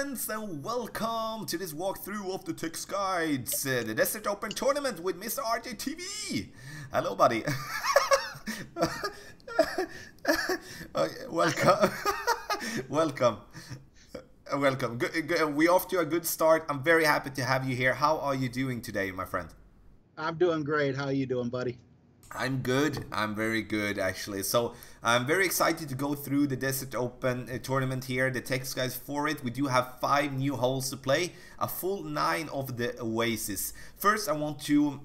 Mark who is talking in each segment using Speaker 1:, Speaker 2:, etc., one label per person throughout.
Speaker 1: friends, and welcome to this walkthrough of the Textguides, the Desert Open Tournament with Mr. RJTV. Hello, buddy. Okay, welcome. Welcome. Welcome. Good. We're off to a good start. I'm very happy to have you here. How are you doing today, my friend?
Speaker 2: I'm doing great. How are you doing, buddy?
Speaker 1: I'm good. I'm very good, actually. So I'm very excited to go through the Desert Open tournament here, the Textguides for it. We do have 5 new holes to play, a full 9 of the Oasis. First, I want to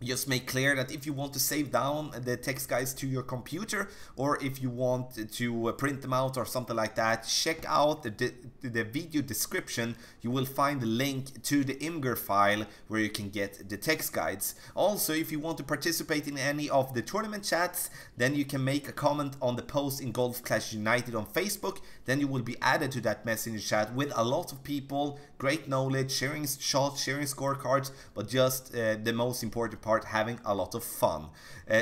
Speaker 1: just make clear that if you want to save down the Textguides to your computer, or if you want to print them out or something like that, check out the video description. You will find the link to the Imgur file where you can get the Textguides. Also, if you want to participate in any of the tournament chats, then you can make a comment on the post in Golf Clash United on Facebook. Then you will be added to that messenger chat with a lot of people, great knowledge, sharing shots, sharing scorecards, but just the most important part, having a lot of fun.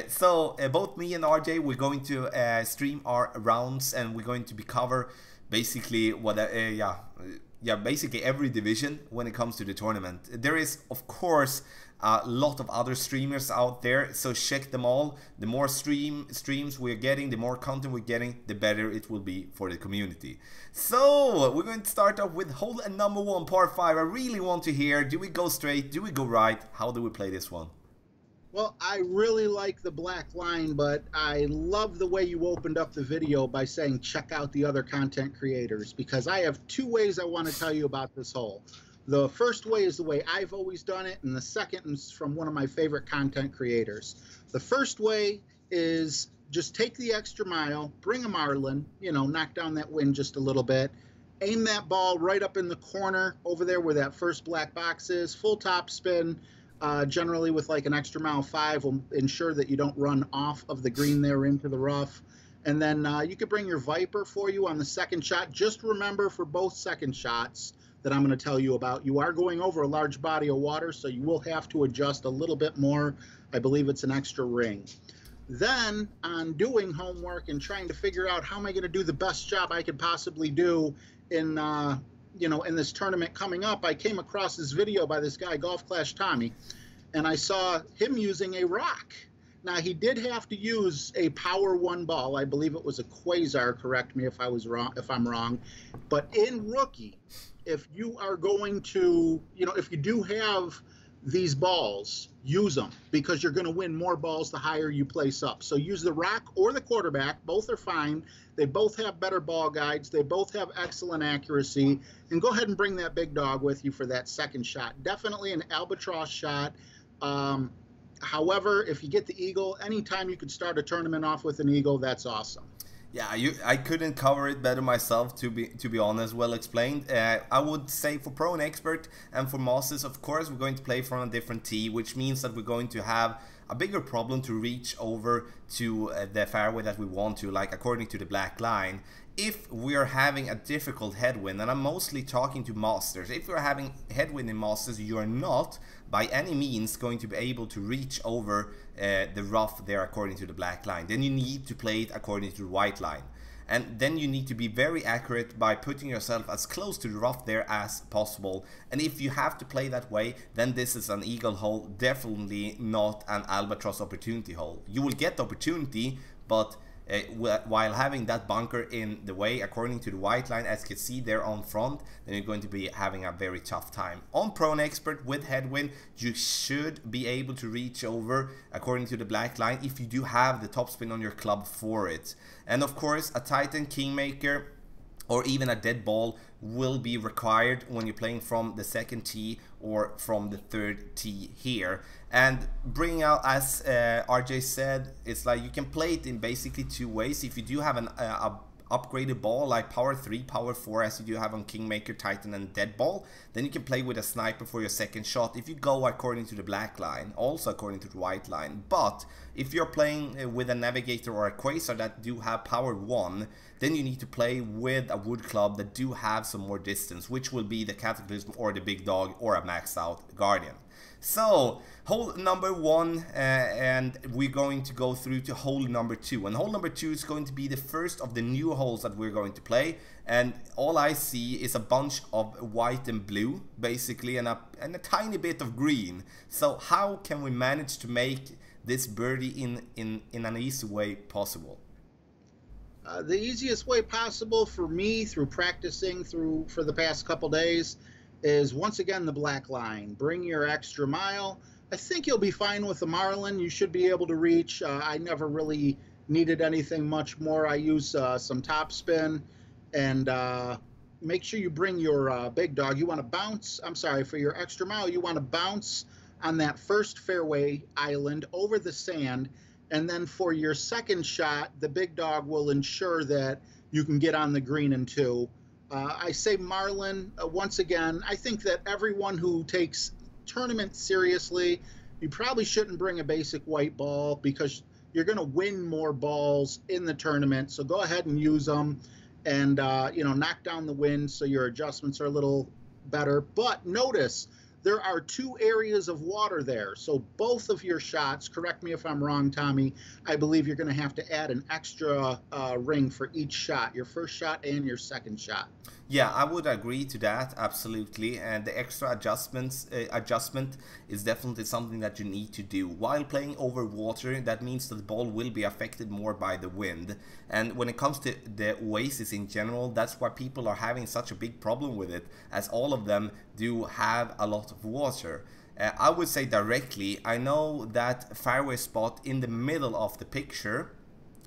Speaker 1: So both me and RJ, we're going to stream our rounds, and we're going to be cover basically what basically every division when it comes to the tournament. There is of course a lot of other streamers out there, so check them all. The more streams we're getting, the more content we're getting, the better it will be for the community. So we're going to start off with hole number 1, par 5. I really want to hear, do we go straight, do we go right, how do we play this one?
Speaker 2: Well, I really like the black line, but I love the way you opened up the video by saying check out the other content creators, because I have 2 ways I want to tell you about this hole. The first way is the way I've always done it, and the second is from one of my favorite content creators. The first way is just take the extra mile, bring a marlin, you know, knock down that wind just a little bit, aim that ball right up in the corner over there where that first black box is, full top spin. Generally with like an extra mile 5 will ensure that you don't run off of the green there into the rough. And then you could bring your Viper for you on the second shot. Just remember for both second shots that I'm going to tell you about, you are going over a large body of water, so you will have to adjust a little bit more. I believe it's an extra ring. Then on doing homework and trying to figure out how am I going to do the best job I could possibly do in in this tournament coming up, I came across this video by this guy, Golf Clash Tommy, and I saw him using a rock. Now, he did have to use a Power 1 ball. I believe it was a Quasar, correct me if I'm wrong. But in Rookie, if you are going to, if you do have these balls, use them, because you're going to win more balls the higher you place up. So use the rock or the quarterback. Both are fine. They both have better ball guides. They both have excellent accuracy. And go ahead and bring that big dog with you for that second shot. Definitely an albatross shot. However, if you get the eagle, anytime you could start a tournament off with an eagle, that's awesome.
Speaker 1: Yeah, I couldn't cover it better myself, to be honest. Well explained. I would say for Pro and Expert and for Masters, of course, we're going to play from a different tee, which means that we're going to have a bigger problem to reach over to the fairway that we want to, like according to the black line. If we're having a difficult headwind, and I'm mostly talking to Masters, if we're having headwind in Masters, you are not by any means going to be able to reach over the rough there according to the black line. Then you need to play it according to the white line. And then you need to be very accurate by putting yourself as close to the rough there as possible. And if you have to play that way, then this is an eagle hole, definitely not an albatross opportunity hole. You will get the opportunity, but while having that bunker in the way according to the white line, as you can see there on front, then you're going to be having a very tough time. On Pro and Expert with headwind, you should be able to reach over according to the black line if you do have the topspin on your club for it. And of course, a Titan Kingmaker or even a dead ball will be required when you're playing from the second tee or from the third tee here. And bringing out, as RJ said, it's like you can play it in basically 2 ways. If you do have an upgraded ball like Power 3, Power 4 as you do have on Kingmaker, Titan and Dead Ball, then you can play with a sniper for your second shot if you go according to the black line, also according to the white line. But if you're playing with a Navigator or a Quasar that do have Power 1, then you need to play with a wood club that do have some more distance, which will be the Cataclysm or the Big Dog or a maxed out Guardian. So hole number 1, and we're going to go through to hole number 2, and hole number 2 is going to be the first of the new holes that we're going to play, and all I see is a bunch of white and blue, basically, and a tiny bit of green. So how can we manage to make this birdie in an easy way possible?
Speaker 2: The easiest way possible for me, through practicing for the past couple days, is once again the black line. Bring your extra mile. I think you'll be fine with the marlin. You should be able to reach. I never really needed anything much more. I use some top spin, and make sure you bring your big dog. You want to bounce. I'm sorry, for your extra mile, you want to bounce on that first fairway island over the sand. And then for your second shot, the big dog will ensure that you can get on the green in two. I say marlin, once again, I think that everyone who takes tournaments seriously, you probably shouldn't bring a basic white ball, because you're going to win more balls in the tournament. So go ahead and use them, and you know, knock down the wind so your adjustments are a little better. But notice, there are 2 areas of water there. So both of your shots, correct me if I'm wrong, Tommy, I believe you're going to have to add an extra ring for each shot, your first shot and your second shot.
Speaker 1: Yeah, I would agree to that, absolutely. And the extra adjustment is definitely something that you need to do. While playing over water, that means that the ball will be affected more by the wind. And when it comes to the oasis in general, that's why people are having such a big problem with it, as all of them do have a lot of water. I would say directly, I know that fairway spot in the middle of the picture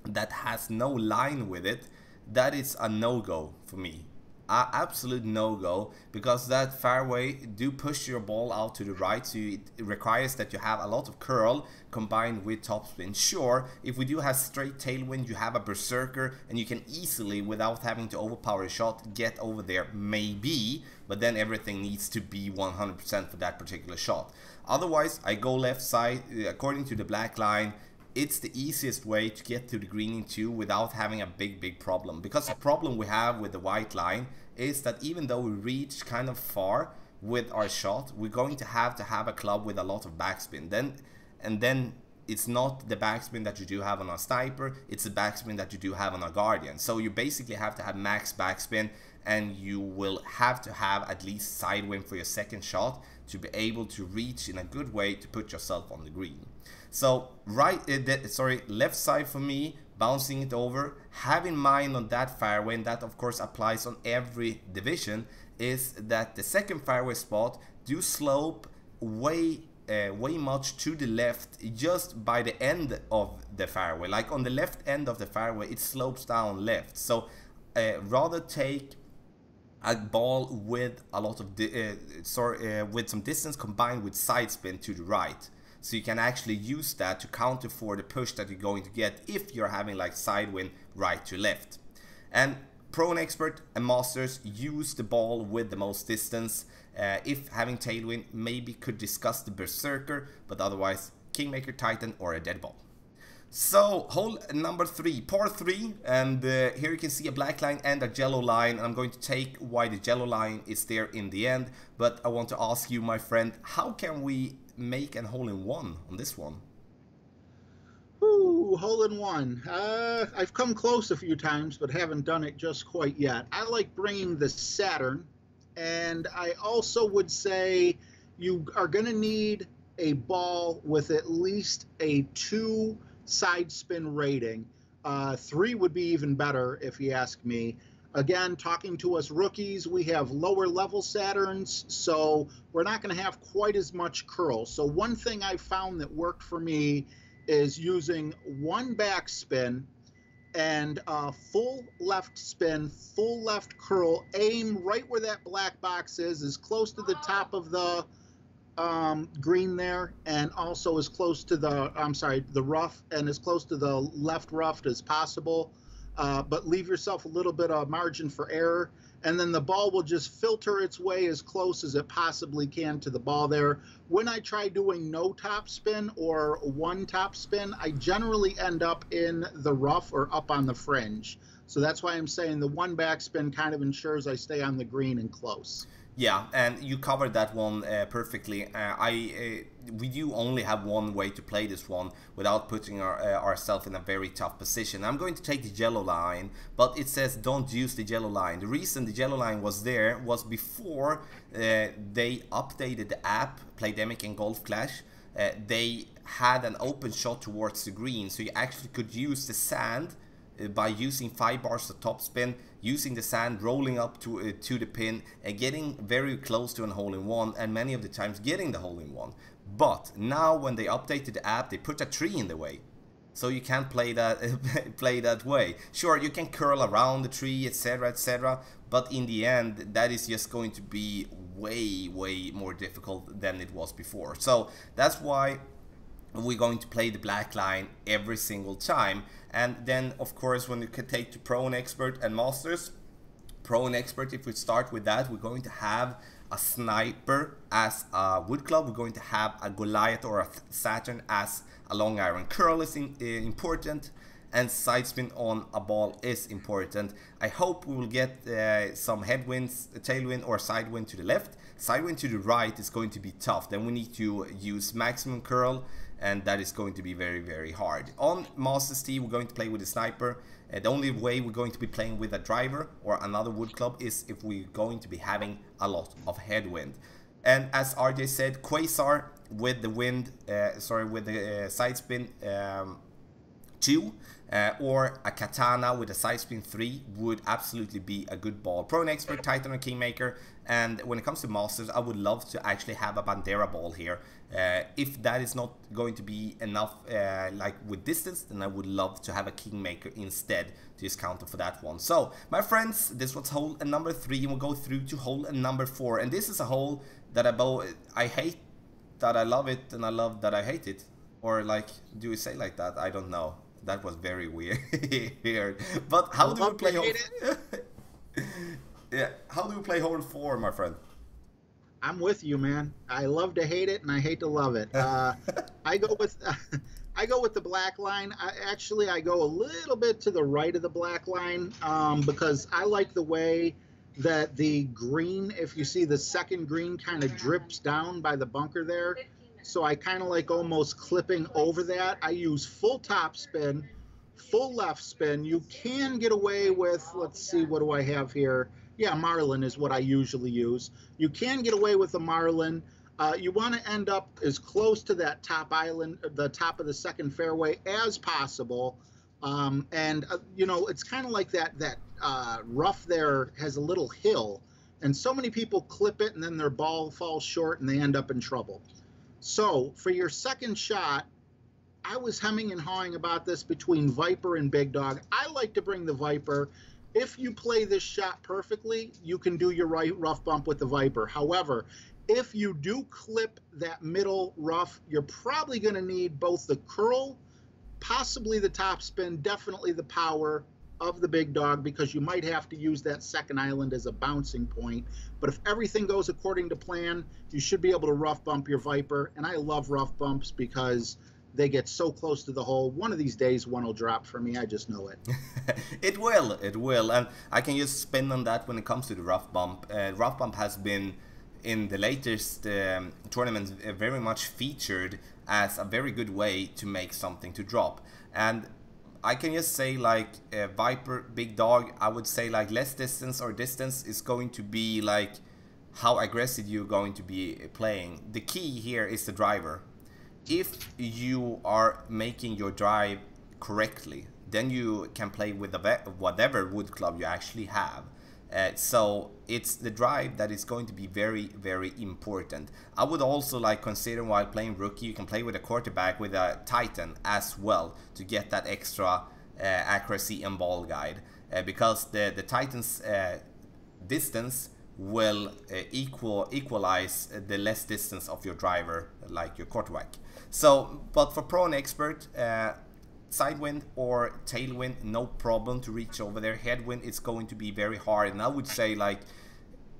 Speaker 1: that has no line with it, that is a no-go for me. Absolute no-go, because that fairway do push your ball out to the right, so it requires that you have a lot of curl combined with topspin. Sure, if we do have straight tailwind, you have a berserker and you can easily, without having to overpower a shot, get over there, maybe, but then everything needs to be 100% for that particular shot. Otherwise, I go left side. According to the black line, it's the easiest way to get to the green in two without having a big problem. Because the problem we have with the white line is that even though we reach kind of far with our shot, we're going to have a club with a lot of backspin. Then it's not the backspin that you do have on a sniper, it's the backspin that you do have on a guardian. So you basically have to have max backspin, and you will have to have at least side wind for your second shot to be able to reach in a good way to put yourself on the green. So left side for me, bouncing it over. Have in mind on that fairway, and that of course applies on every division, is that the second fairway spot do slope way much to the left, just by the end of the fairway. Like on the left end of the fairway, it slopes down left. So rather take a ball with a lot of with some distance combined with side spin to the right, so you can actually use that to counter for the push that you're going to get if you're having like side wind right to left. And Pro and Expert and Masters use the ball with the most distance. If having tailwind, maybe could discuss the Berserker, but otherwise Kingmaker, Titan, or a dead ball. So hole number 3, par 3, and here you can see a black line and a yellow line. I'm going to take why the yellow line is there in the end, but I want to ask you, my friend, how can we make an hole-in-one on this one?
Speaker 2: Ooh, hole-in-one. I've come close a few times, but haven't done it just quite yet. I like bringing the Saturn, and I also would say you are going to need a ball with at least a 2 side spin rating. 3 would be even better if you ask me. Again, talking to us rookies, we have lower level Saturns, so we're not going to have quite as much curl. So one thing I found that worked for me is using 1 backspin and full left spin, full left curl, aim right where that black box is, as close to the top of the green there, and also as close to the rough, and as close to the left rough as possible. But leave yourself a little bit of margin for error, and then the ball will just filter its way as close as it possibly can to the ball there. When I try doing no topspin or 1 topspin, I generally end up in the rough or up on the fringe. So that's why I'm saying the 1 backspin kind of ensures I stay on the green and close.
Speaker 1: Yeah, and you covered that one perfectly. We do only have one way to play this one without putting ourselves in a very tough position. I'm going to take the yellow line, but it says don't use the yellow line. The reason the yellow line was there was before they updated the app, Playdemic and Golf Clash. They had an open shot towards the green, so you actually could use the sand by using 5 bars of topspin, using the sand, rolling up to the pin and getting very close to a hole-in-one, and many of the times getting the hole-in-one. But now when they updated the app, they put a tree in the way, so you can't play that play that way. Sure, you can curl around the tree, etc, etc, but in the end that is just going to be way more difficult than it was before. So that's why we're going to play the black line every single time. And then of course when you can take to Pro and Expert and Masters, Pro and Expert, if we start with that, we're going to have a Sniper as a wood club, we're going to have a Goliath or a Saturn as a long iron. Curl is important, and side spin on a ball is important. I hope we will get some headwinds, tailwind or side wind to the left. Side wind to the right is going to be tough. Then we need to use maximum curl, and that is going to be very hard. On Masters T, we're going to play with a Sniper. The only way we're going to be playing with a driver or another wood club is if we're going to be having a lot of headwind. And as RJ said, Quasar with the wind, with the side spin 2, or a Katana with a side spin 3 would absolutely be a good ball. Pro and Expert, Titan or Kingmaker. And when it comes to Masters, I would love to actually have a Bandera ball here. If that is not going to be enough, like with distance, then I would love to have a Kingmaker instead to just counter for that one. So, my friends, this was hole number 3, and we'll go through to hole number 4. And this is a hole that I hate that I love it, and I love that I hate it. Or like, do we say like that? I don't know. That was very weird. But how do we play hole? Yeah, how do we play hole 4, my friend?
Speaker 2: I'm with you, man. I love to hate it and I hate to love it. I go with I go with the black line. I go a little bit to the right of the black line because I like the way that the green, if you see the second green kind of drips down by the bunker there. So I kind of like almost clipping over that. I use full top spin, full left spin. You can get away with, let's see, what do I have here? Yeah, Marlin is what I usually use. You can get away with a Marlin. You want to end up as close to that top island, the top of the second fairway as possible. You know, it's kind of like that rough there has a little hill, and so many people clip it and then their ball falls short and they end up in trouble. So for your second shot, I was hemming and hawing about this between Viper and Big Dog. I like to bring the Viper. If you play this shot perfectly, you can do your right rough bump with the Viper. However, if you do clip that middle rough, you're probably going to need both the curl, possibly the top spin, definitely the power of the Big Dog, because you might have to use that second island as a bouncing point. But if everything goes according to plan, you should be able to rough bump your Viper. And I love rough bumps because they get so close to the hole. One of these days, one will drop for me. I just know it.
Speaker 1: It will. And I can just spin on that when it comes to the rough bump. Rough bump has been, in the latest tournaments, very much featured as a very good way to make something to drop. And I can just say, like, Viper, Big Dog, I would say like less distance or distance is going to be like how aggressive you're going to be playing. The key here is the driver. If you are making your drive correctly, then you can play with whatever wood club you actually have. So it's the drive that is going to be very important. I would also like consider, while playing rookie, you can play with a quarterback with a Titan as well to get that extra accuracy and ball guide, because the Titan's distance will equalize the less distance of your driver, like your quarterback. So, but for Pro and Expert, sidewind or tailwind, no problem to reach over there. Headwind is going to be very hard, and I would say like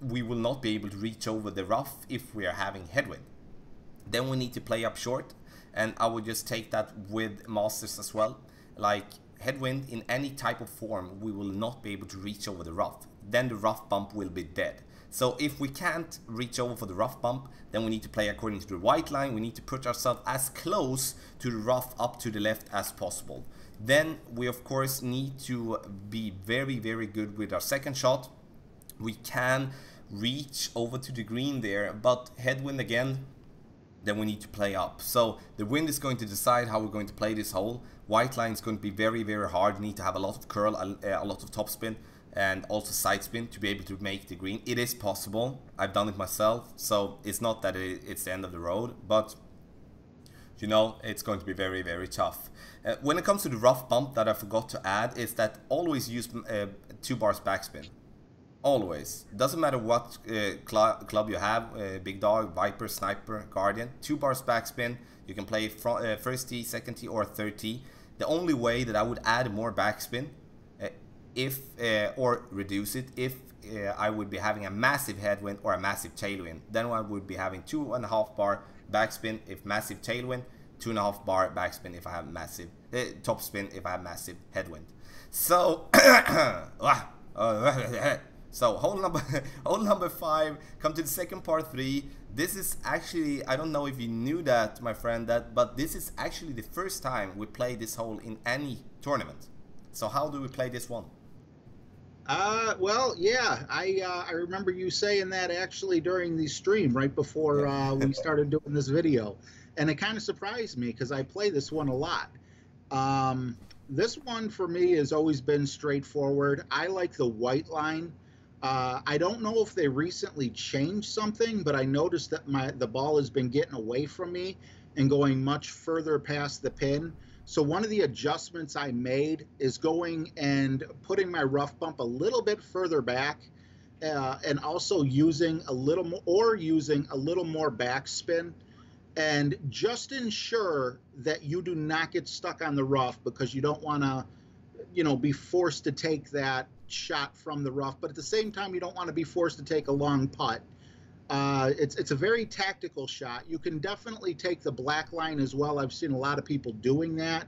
Speaker 1: we will not be able to reach over the rough if we are having headwind. Then we need to play up short, and I would just take that with Masters as well. Like headwind in any type of form, we will not be able to reach over the rough. Then the rough bump will be dead. So if we can't reach over for the rough bump, then we need to play according to the white line. We need to put ourselves as close to the rough up to the left as possible. Then we of course need to be very, very good with our second shot. We can reach over to the green there, but headwind again, then we need to play up. So the wind is going to decide how we're going to play this hole. White line is going to be very, very hard. You need to have a lot of curl, a lot of topspin, and also side spin to be able to make the green. It is possible. I've done it myself, so it's not that it's the end of the road, but you know, it's going to be very, very tough. When it comes to the rough bump, that I forgot to add is that always use 2 bars backspin. Always. Doesn't matter what club you have, Big Dog, Viper, Sniper, Guardian. 2 bars backspin. You can play first tee, second tee, or third tee. The only way that I would add more backspin, or reduce it, if I would be having a massive headwind or a massive tailwind, then I would be having 2.5 bar backspin if massive tailwind, 2.5 bar backspin if I have massive topspin if I have massive headwind. So so hole number 5, come to the second par 3. This is actually, I don't know if you knew that, my friend, but this is actually the first time we play this hole in any tournament. So how do we play this one?
Speaker 2: Well, yeah, I remember you saying that actually during the stream right before we started doing this video, and it kind of surprised me because I play this one a lot. This one for me has always been straightforward. I like the white line. I don't know if they recently changed something, but I noticed that the ball has been getting away from me and going much further past the pin. So one of the adjustments I made is going and putting my rough bump a little bit further back, and also using a little more, backspin, and just ensure that you do not get stuck on the rough, because you don't want to, you know, be forced to take that shot from the rough, but at the same time you don't want to be forced to take a long putt. It's a very tactical shot. You can definitely take the black line as well. I've seen a lot of people doing that,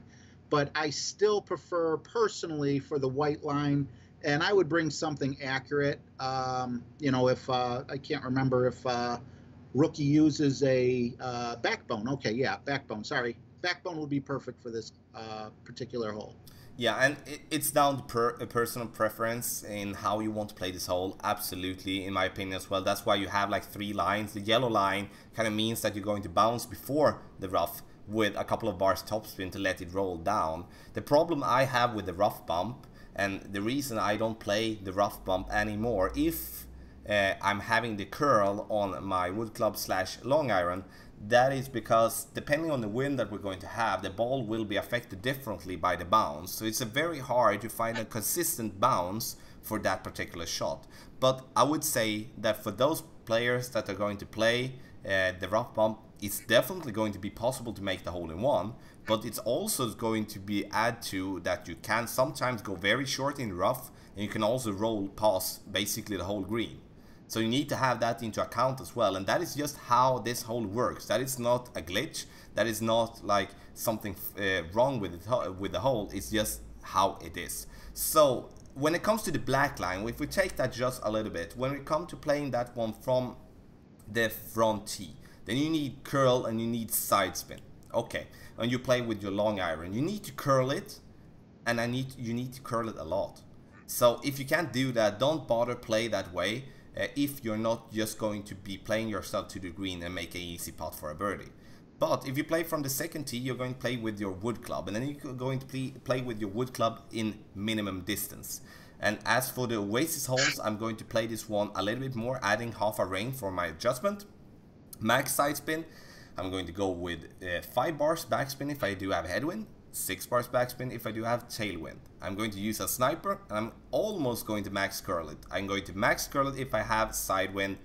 Speaker 2: but I still prefer personally for the white line, and I would bring something accurate. You know, if I can't remember if Rookie uses a backbone. Okay, yeah, backbone. Sorry, backbone would be perfect for this particular hole.
Speaker 1: Yeah, and it's down to personal preference in how you want to play this hole, absolutely, in my opinion as well. That's why you have like 3 lines. The yellow line kind of means that you're going to bounce before the rough with a couple of bars topspin to let it roll down. The problem I have with the rough bump, and the reason I don't play the rough bump anymore, if I'm having the curl on my wood club / long iron, that is because depending on the wind that we're going to have, the ball will be affected differently by the bounce. So it's very hard to find a consistent bounce for that particular shot. But I would say that for those players that are going to play the rough bump, it's definitely going to be possible to make the hole in one, but it's also going to be add to that you can sometimes go very short in rough, and you can also roll past basically the whole green. So you need to have that into account as well, and that is just how this hole works. That is not a glitch. That is not like something wrong with the hole. It's just how it is. So when it comes to the black line, if we take that just a little bit, when we come to playing that one from the front tee, then you need curl and you need side spin. Okay, and you play with your long iron, you need to curl it, and you need to curl it a lot. So if you can't do that, don't bother play that way. If you're not just going to be playing yourself to the green and make an easy putt for a birdie. But if you play from the second tee, you're going to play with your wood club, and then you're going to play with your wood club in minimum distance. And as for the Oasis holes, I'm going to play this one a little bit more, adding half a ring for my adjustment. Max side spin, I'm going to go with 5 bars backspin if I do have headwind, 6 bars backspin if I do have tailwind. I'm going to use a sniper, and I'm almost going to max curl it. I'm going to max curl it if I have sidewind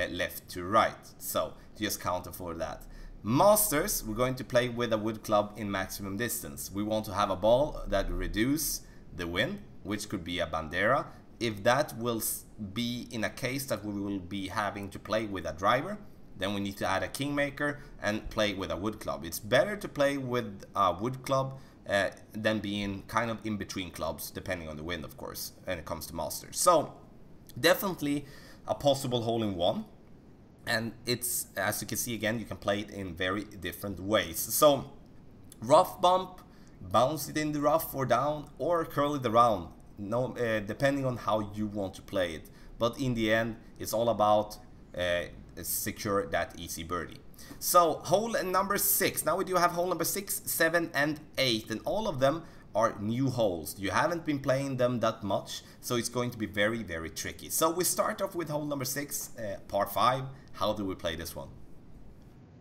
Speaker 1: left to right. So just counter for that. Masters, we're going to play with a wood club in maximum distance. We want to have a ball that reduce the wind, which could be a bandera. If that will be in a case that we will be having to play with a driver, then we need to add a kingmaker and play with a wood club. It's better to play with a wood club than being kind of in between clubs, depending on the wind, of course, when it comes to Masters. So definitely a possible hole-in-one. And it's, as you can see again, you can play it in very different ways. So rough bump, bounce it in the rough or down, or curl it around, no, depending on how you want to play it. But in the end, it's all about secure that easy birdie. So hole number 6. Now we do have hole number 6, 7 and 8, and all of them are new holes. You haven't been playing them that much, so it's going to be very, very tricky. So we start off with hole number 6, par 5. How do we play this one?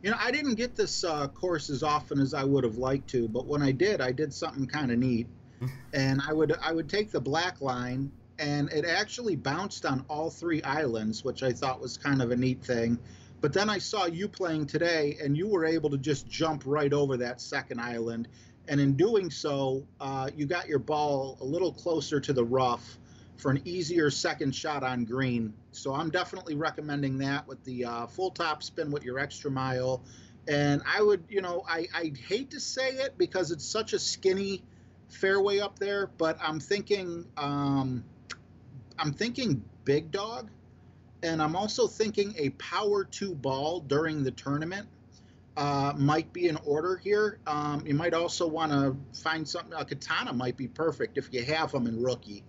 Speaker 2: You know, I didn't get this course as often as I would have liked to, but when I did something kind of neat. And I would take the black line, and it actually bounced on all 3 islands, which I thought was kind of a neat thing. But then I saw you playing today, and you were able to just jump right over that second island. And in doing so, you got your ball a little closer to the rough for an easier second shot on green. So I'm definitely recommending that with the full top spin with your extra mile. And I would, you know, I hate to say it because it's such a skinny fairway up there, but I'm thinking big dog, and I'm also thinking a power 2 ball during the tournament might be in order here. You might also want to find something. A katana might be perfect if you have them in rookie,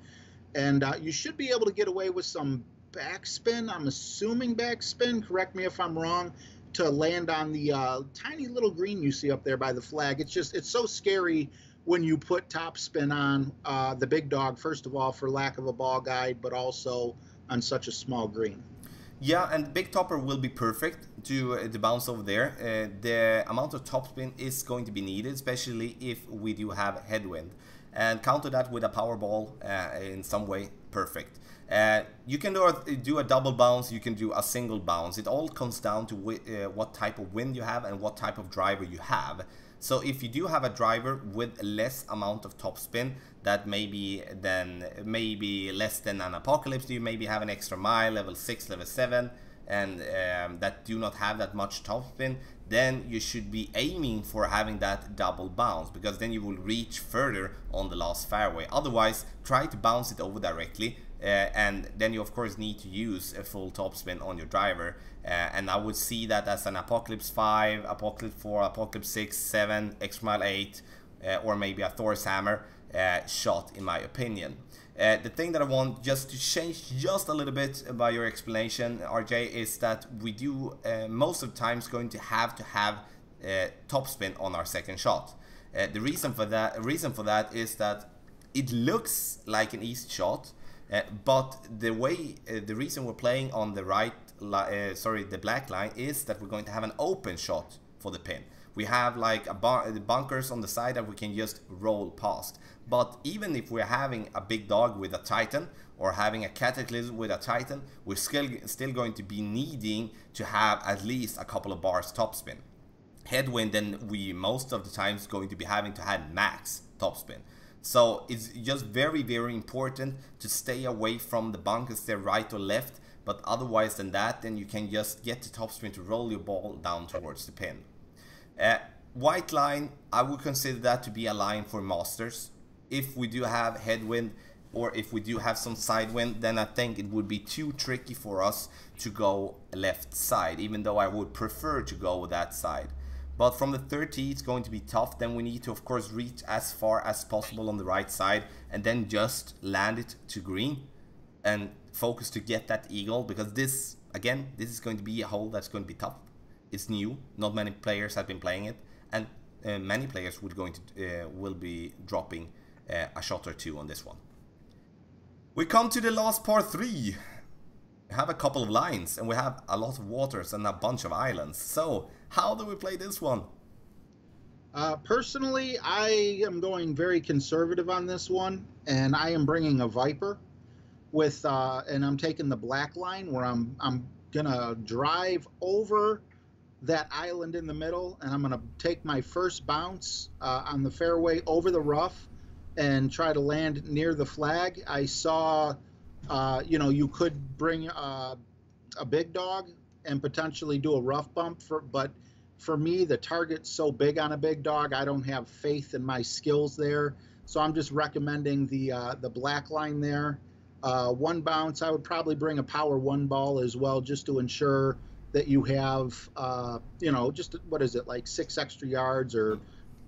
Speaker 2: and you should be able to get away with some backspin. I'm assuming backspin. Correct me if I'm wrong. To land on the tiny little green you see up there by the flag. It's so scary when you put top spin on the big dog, first of all, for lack of a ball guide, but also on such a small green.
Speaker 1: Yeah, and the big topper will be perfect to bounce over there. The amount of topspin is going to be needed, especially if we do have headwind. And counter that with a power ball in some way, perfect. You can do a double bounce, you can do a single bounce. It all comes down to what type of wind you have and what type of driver you have. So if you do have a driver with less amount of topspin, that maybe less than an Apocalypse, you maybe have an extra mile, level 6, level 7, and that do not have that much topspin, then you should be aiming for having that double bounce, because then you will reach further on the last fairway. Otherwise, try to bounce it over directly, and then you of course need to use a full topspin on your driver. And I would see that as an Apocalypse 5, Apocalypse 4, Apocalypse 6, 7, Extra Mile 8, or maybe a Thor's Hammer shot, in my opinion. The thing that I want just to change just a little bit by your explanation, RJ, is that we do most of the times going to have topspin on our second shot. The reason for that is that it looks like an easy shot, but the reason we're playing on the the black line is that we're going to have an open shot for the pin. We have like the bunkers on the side that we can just roll past. But even if we're having a big dog with a Titan or having a Cataclysm with a Titan, we're still going to be needing to have at least a couple of bars topspin. Headwind, then we most of the times going to be having to have max topspin. So it's just very, very important to stay away from the bunkers there, right or left. But otherwise than that, then you can just get the topspin to roll your ball down towards the pin. White line, I would consider that to be a line for masters. If we do have headwind or if we do have some side wind, then I think it would be too tricky for us to go left side, even though I would prefer to go that side. But from the 30, it's going to be tough. Then we need to, of course, reach as far as possible on the right side and then just land it to green and focus to get that eagle, because this, again, this is going to be a hole that's going to be tough. It's new, not many players have been playing it, and many players will be dropping a shot or two on this one. We come to the last par 3. We have a couple of lines and we have a lot of waters and a bunch of islands. So how do we play this one?
Speaker 2: Personally, I am going very conservative on this one, and I am bringing a Viper with, and I'm taking the black line where I'm gonna drive over that island in the middle, and I'm gonna take my first bounce on the fairway over the rough and try to land near the flag. I saw, you know, you could bring a big dog and potentially do a rough bump, but for me, the target's so big on a big dog, I don't have faith in my skills there. So I'm just recommending the black line there. One bounce, I would probably bring a power one ball as well, just to ensure that you have, just what is it, like 6 extra yards or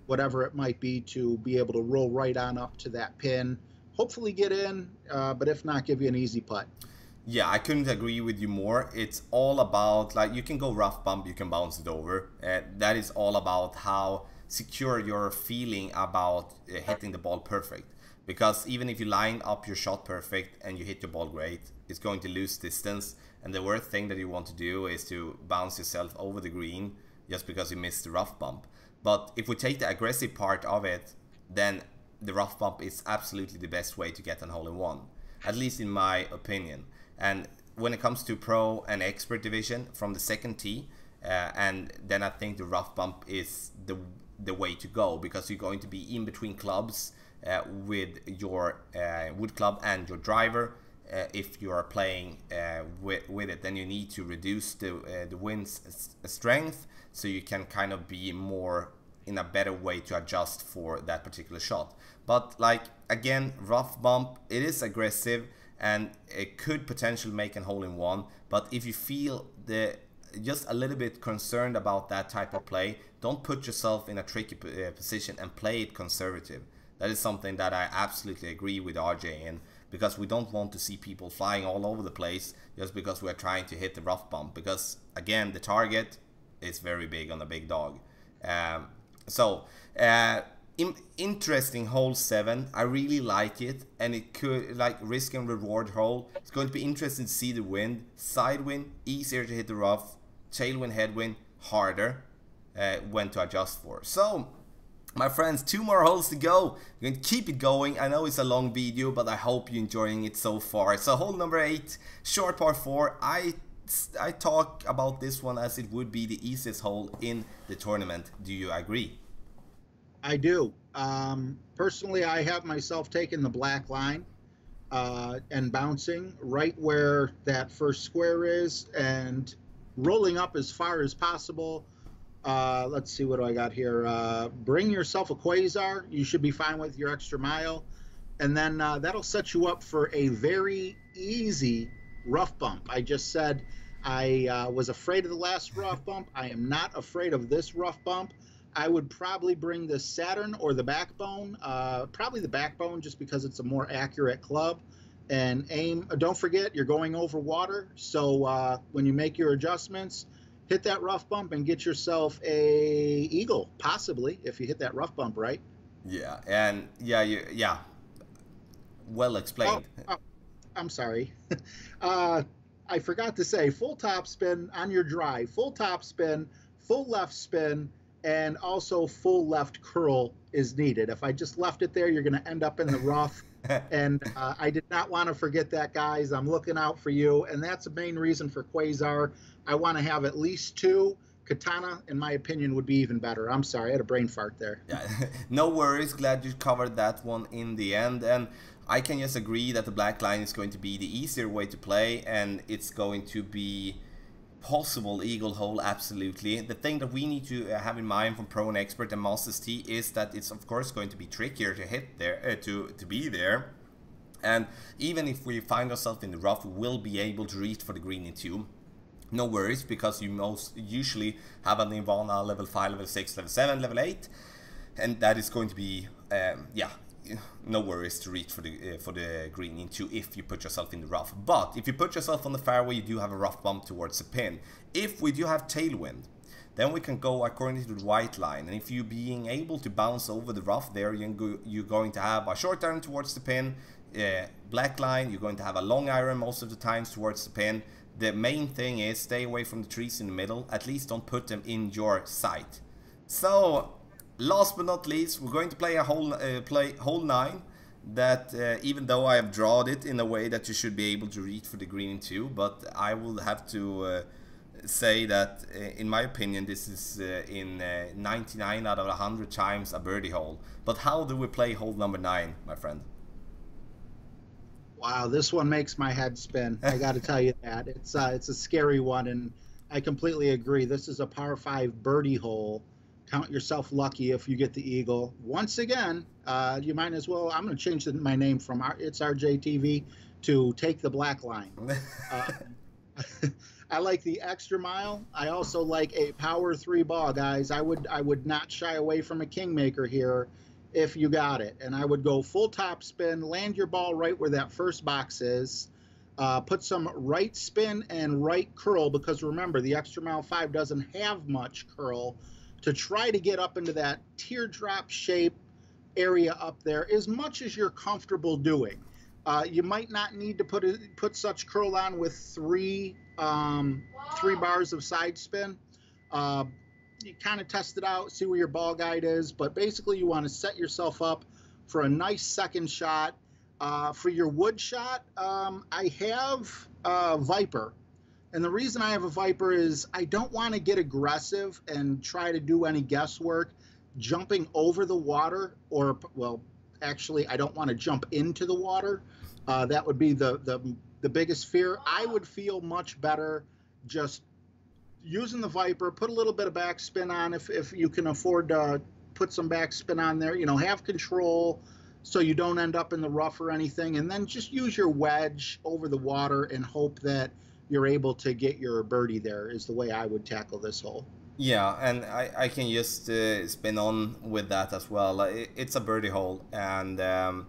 Speaker 2: whatever it might be, to be able to roll right on up to that pin. Hopefully get in, but if not, give you an easy putt.
Speaker 1: Yeah, I couldn't agree with you more. It's all about, like, you can go rough bump, you can bounce it over. That is all about how secure you're feeling about hitting the ball perfect. Because even if you line up your shot perfect and you hit your ball great, it's going to lose distance. And the worst thing that you want to do is to bounce yourself over the green just because you missed the rough bump. But if we take the aggressive part of it, then the rough bump is absolutely the best way to get an hole-in-one, at least in my opinion. And when it comes to pro and expert division from the second tee, and then I think the rough bump is the way to go, because you're going to be in between clubs with your wood club and your driver. If you are playing with it, then you need to reduce the wind's strength, so you can kind of be more in a better way to adjust for that particular shot. But like, again, rough bump, it is aggressive and it could potentially make a hole-in-one. But if you feel just a little bit concerned about that type of play, don't put yourself in a tricky position and play it conservative. That is something that I absolutely agree with RJ in, because we don't want to see people flying all over the place just because we're trying to hit the rough bump, because again, the target is very big on a big dog. Interesting hole 7. I really like it, and it could, like, risk and reward hole. It's going to be interesting to see the wind. Side wind, easier to hit the rough. Tailwind, headwind, harder when to adjust for. So, my friends, 2 more holes to go. We're going to keep it going. I know it's a long video, but I hope you're enjoying it so far. So, hole number 8, short par 4. I talk about this one as it would be the easiest hole in the tournament. Do you agree?
Speaker 2: I do. Personally, I have myself taking the black line and bouncing right where that first square is and rolling up as far as possible. Let's see, what do I got here? Bring yourself a quasar. You should be fine with your extra mile. And then that'll set you up for a very easy rough bump. I just said I was afraid of the last rough bump. I am not afraid of this rough bump. I would probably bring the Saturn or the Backbone, probably the Backbone, just because it's a more accurate club, and aim. Don't forget, you're going over water, so when you make your adjustments, hit that rough bump and get yourself a eagle, possibly, if you hit that rough bump right.
Speaker 1: Yeah, and yeah, well explained.
Speaker 2: Oh, I'm sorry. I forgot to say, full top spin on your drive, full top spin, full left spin, and also full left curl is needed. If I just left it there, you're going to end up in the rough. And I did not want to forget that, guys. I'm looking out for you. And that's the main reason for Quasar. I want to have at least 2. Katana, in my opinion, would be even better. I'm sorry, I had a brain fart there.
Speaker 1: Yeah, no worries. Glad you covered that one in the end. And I can just agree that the black line is going to be the easier way to play, and it's going to be possible eagle hole, absolutely. The thing that we need to have in mind from pro and expert and masters tee is that it's of course going to be trickier to hit there, to be there. And even if we find ourselves in the rough, we will be able to reach for the green in 2. No worries, because you most usually have a Nirvana level 5, level 6, level 7, level 8, and that is going to be yeah, no worries to reach for the green in 2 if you put yourself in the rough. But if you put yourself on the fairway, you do have a rough bump towards the pin. If we do have tailwind, then we can go according to the white line, and if you being able to bounce over the rough there, you're going to have a short iron towards the pin. Black line, you're going to have a long iron most of the times towards the pin. The main thing is stay away from the trees in the middle. At least don't put them in your sight. So last but not least, we're going to play a hole 9. That even though I have drawn it in a way that you should be able to reach for the green in 2, but I will have to say that in my opinion this is in 99 out of 100 times a birdie hole. But how do we play hole number 9, my friend?
Speaker 2: Wow, this one makes my head spin. I got to tell you that. It's a scary one, and I completely agree. This is a par 5 birdie hole. Count yourself lucky if you get the eagle. Once again, you might as well. I'm going to change my name from It's RJTV to Take the Black Line. I like the extra mile. I also like a power 3 ball, guys. I would not shy away from a kingmaker here if you got it. And I would go full top spin, land your ball right where that first box is, put some right spin and right curl, because remember, the extra mile 5 doesn't have much curl, to try to get up into that teardrop shape area up there as much as you're comfortable doing. You might not need to put such curl on with three bars of side spin. You kind of test it out, see where your ball guide is, but basically you want to set yourself up for a nice second shot. For your wood shot, I have a Viper. And the reason I have a Viper is I don't want to get aggressive and try to do any guesswork jumping over the water, or, well, actually, I don't want to jump into the water. That would be the biggest fear. I would feel much better just using the Viper, put a little bit of backspin on if you can afford to put some backspin on there, you know, have control so you don't end up in the rough or anything, and then just use your wedge over the water and hope that you're able to get your birdie there, is the way I would tackle this hole.
Speaker 1: Yeah, and I can just spin on with that as well. It's a birdie hole, and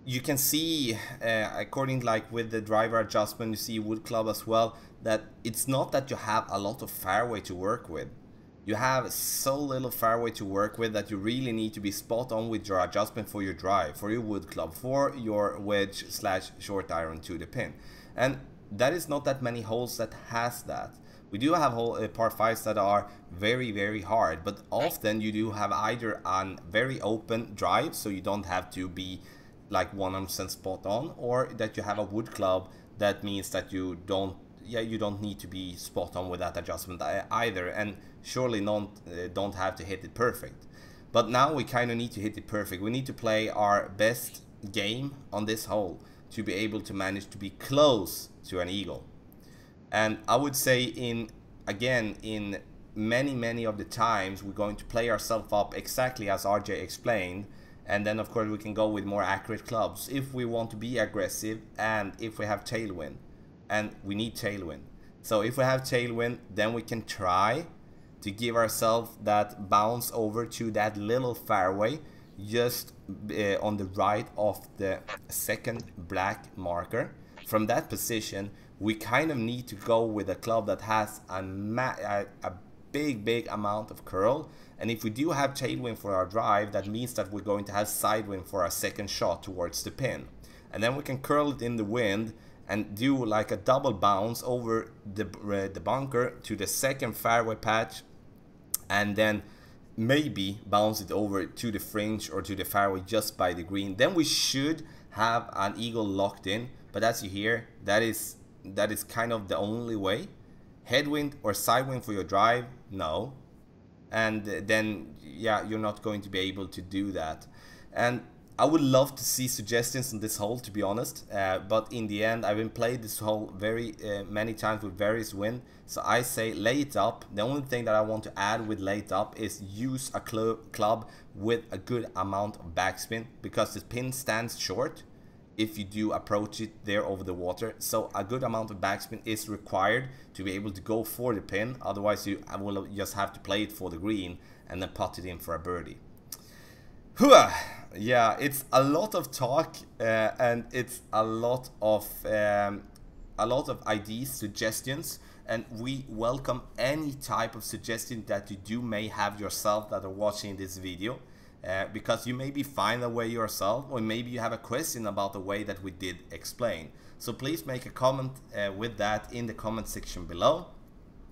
Speaker 1: you can see, according like with the driver adjustment, you see wood club as well, that it's not that you have a lot of fairway to work with. You have so little fairway to work with that you really need to be spot on with your adjustment for your drive, for your wood club, for your wedge / short iron to the pin. And that is not that many holes that has that. We do have par 5s that are very, very hard, but often you do have either a very open drive, so you don't have to be like 100% spot on, or that you have a wood club. That means that you don't need to be spot on with that adjustment either, and surely don't have to hit it perfect. But now we kind of need to hit it perfect. We need to play our best game on this hole to be able to manage to be close to an eagle. And I would say in many of the times we're going to play ourselves up exactly as RJ explained, and then of course we can go with more accurate clubs if we want to be aggressive and if we have tailwind, and we need tailwind. So if we have tailwind, then we can try to give ourselves that bounce over to that little fairway just on the right of the second black marker. From that position, we kind of need to go with a club that has a big amount of curl. And if we do have tailwind for our drive, that means that we're going to have sidewind for our second shot towards the pin. And then we can curl it in the wind and do like a double bounce over the bunker to the second fairway patch, and then maybe bounce it over to the fringe or to the fairway just by the green. Then we should have an eagle locked in. But as you hear, that is kind of the only way. Headwind or sidewind for your drive, no. And then, yeah, you're not going to be able to do that. And I would love to see suggestions on this hole, to be honest. But in the end, I've been played this hole very many times with various wind. So I say lay it up. The only thing that I want to add with lay it up is use a club with a good amount of backspin, because the pin stands short if you do approach it there over the water. So a good amount of backspin is required to be able to go for the pin. Otherwise you will just have to play it for the green and then putt it in for a birdie. Yeah, it's a lot of talk and it's a lot of ideas, suggestions, and we welcome any type of suggestion that you may have yourself that are watching this video. Because you maybe find a way yourself, or maybe you have a question about the way that we did explain. So please make a comment with that in the comment section below.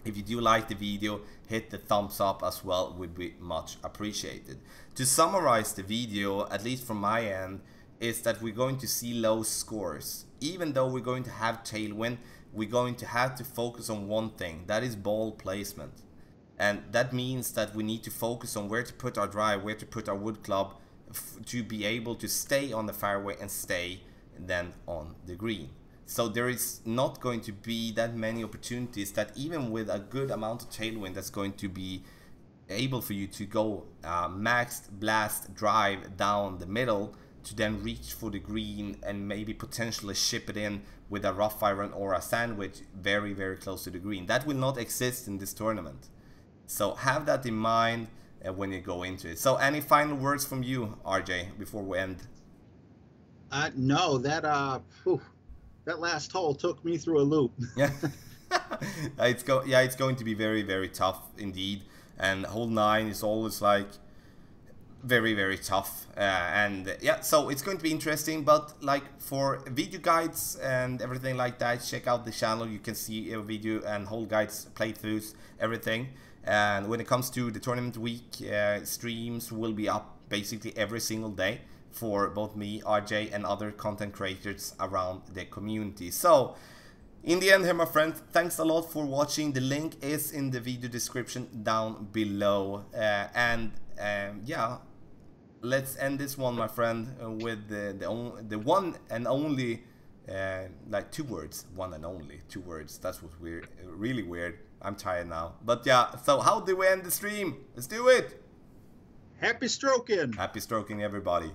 Speaker 1: If you do like the video, hit the thumbs up as well, would be much appreciated. To summarize the video, at least from my end, is that we're going to see low scores. Even though we're going to have tailwind, we're going to have to focus on one thing, that is ball placement. And that means that we need to focus on where to put our drive, where to put our wood club to be able to stay on the fairway and stay then on the green. So there is not going to be that many opportunities that even with a good amount of tailwind that's going to be able for you to go maxed blast drive down the middle to then reach for the green and maybe potentially ship it in with a rough iron or a sandwich very, very close to the green. That will not exist in this tournament. So have that in mind when you go into it. So any final words from you, RJ, before we end?
Speaker 2: No, that last hole took me through a loop.
Speaker 1: Yeah. It's going to be very, very tough indeed. And hole 9 is always like very, very tough. And yeah, so it's going to be interesting. But like for video guides and everything like that, check out the channel. You can see a video and hole guides, playthroughs, everything. And when it comes to the tournament week, streams will be up basically every single day for both me, RJ, and other content creators around the community. So in the end here, my friend, thanks a lot for watching. The link is in the video description down below. Yeah, let's end this one, my friend, with the one and only, like 2 words. One and only 2 words. That's what's weird, really weird. I'm tired now. But yeah, so how do we end the stream? Let's do it.
Speaker 2: Happy stroking.
Speaker 1: Happy stroking, everybody.